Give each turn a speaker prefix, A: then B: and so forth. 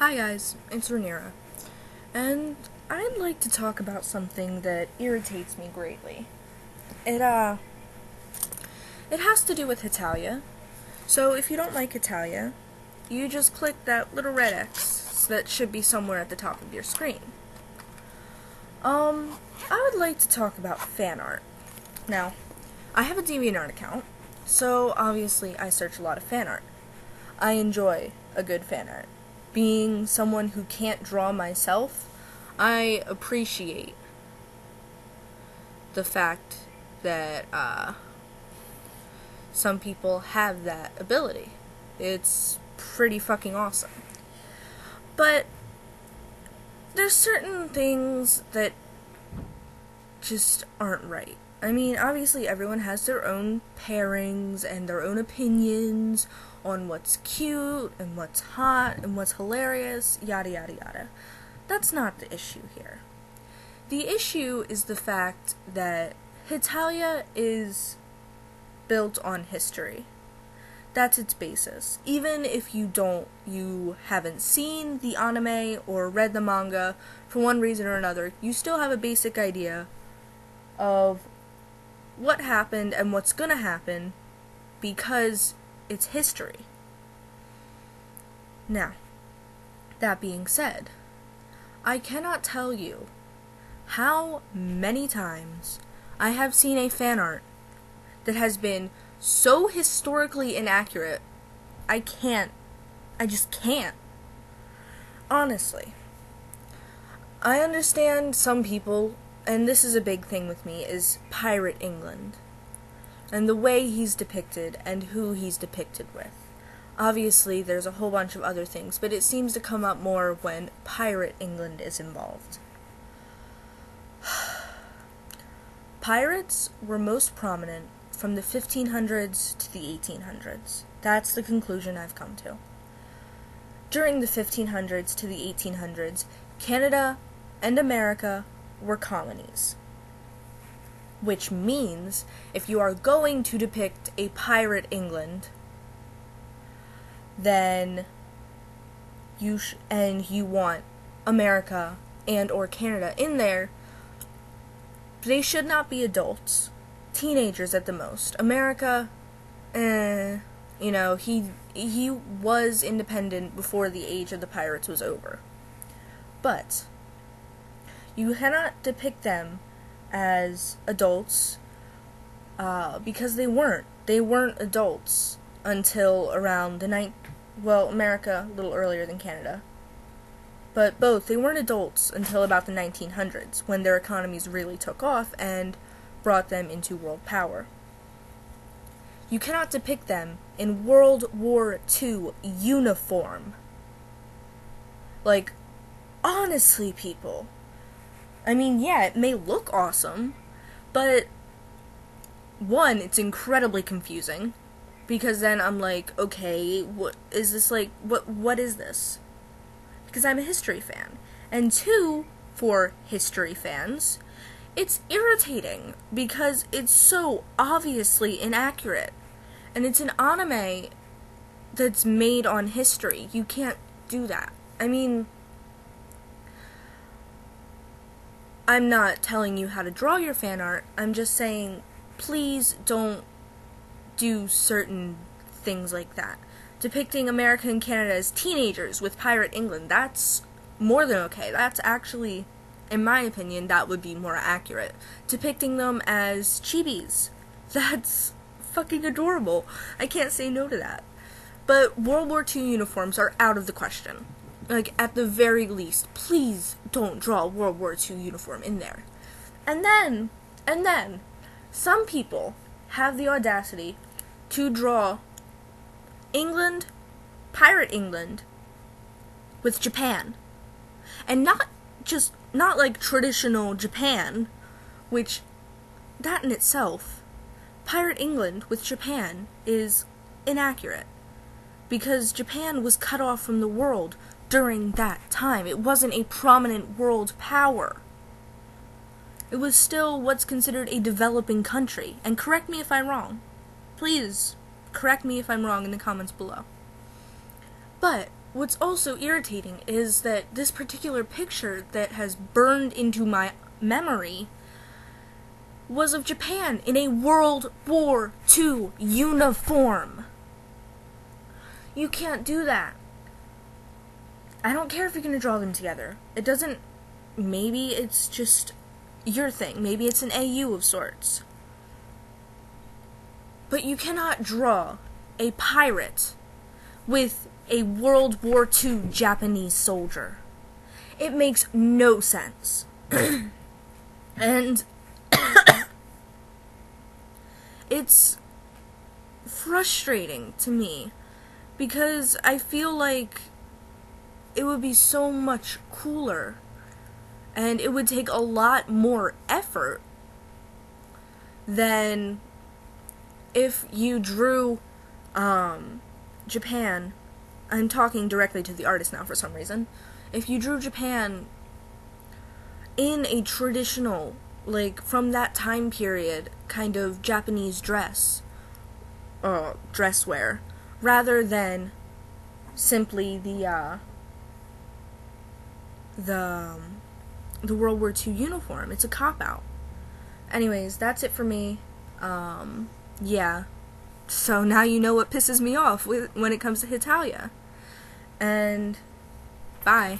A: Hi guys, it's Rhaenyra, and I'd like to talk about something that irritates me greatly. It has to do with Hetalia. So if you don't like Hetalia, you just click that little red X that should be somewhere at the top of your screen. I would like to talk about fan art. Now, I have a DeviantArt account, so obviously I search a lot of fan art. I enjoy a good fan art. Being someone who can't draw myself, I appreciate the fact that some people have that ability. It's pretty fucking awesome. But there's certain things that just aren't right. I mean, obviously everyone has their own pairings and their own opinions on what's cute and what's hot and what's hilarious, yada yada yada. That's not the issue here. The issue is the fact that Hetalia is built on history. That's its basis. Even if you haven't seen the anime or read the manga for one reason or another, you still have a basic idea of what happened and what's gonna happen because it's history. Now, that being said, I cannot tell you how many times I have seen a fan art that has been so historically inaccurate, I just can't. Honestly. I understand some people, and this is a big thing with me, is Pirate England. And the way he's depicted and who he's depicted with. Obviously, there's a whole bunch of other things, but it seems to come up more when Pirate England is involved. Pirates were most prominent from the 1500s to the 1800s. That's the conclusion I've come to. During the 1500s to the 1800s, Canada and America were colonies. Which means, if you are going to depict a pirate England, then you want America and or Canada in there, they should not be adults. Teenagers at the most. America, he was independent before the age of the pirates was over. But you cannot depict them as adults, because they weren't. They weren't adults until around America a little earlier than Canada. But they weren't adults until about the 1900s, when their economies really took off and brought them into world power. You cannot depict them in World War II uniform. Like, honestly, people. I mean, yeah, it may look awesome, but one, it's incredibly confusing, because then I'm like, okay, what is this like, what is this? Because I'm a history fan. And two, for history fans, it's irritating, because it's so obviously inaccurate. And it's an anime that's made on history. You can't do that. I mean, I'm not telling you how to draw your fan art. I'm just saying, please don't do certain things like that. Depicting America and Canada as teenagers with Pirate England, that's more than okay. That's actually, in my opinion, that would be more accurate. Depicting them as chibis, that's fucking adorable. I can't say no to that. But World War II uniforms are out of the question. Like, at the very least, please don't draw a World War II uniform in there. And then, some people have the audacity to draw England, Pirate England, with Japan. And not like traditional Japan, which, that in itself, Pirate England with Japan is inaccurate. Because Japan was cut off from the world during that time. It wasn't a prominent world power. It was still what's considered a developing country. And correct me if I'm wrong. Please, correct me if I'm wrong in the comments below. But what's also irritating is that this particular picture that has burned into my memory was of Japan in a World War II uniform. You can't do that. I don't care if you're going to draw them together. It doesn't... Maybe it's just your thing. Maybe it's an AU of sorts. But you cannot draw a pirate with a World War II Japanese soldier. It makes no sense. And it's frustrating to me because I feel like it would be so much cooler and it would take a lot more effort than if you drew Japan. I'm talking directly to the artist now for some reason. If you drew Japan in a traditional, like, from that time period, kind of Japanese dress wear, rather than simply the World War II uniform. It's a cop-out. Anyways, that's it for me. Yeah. So now you know what pisses me off when it comes to Hetalia. And bye.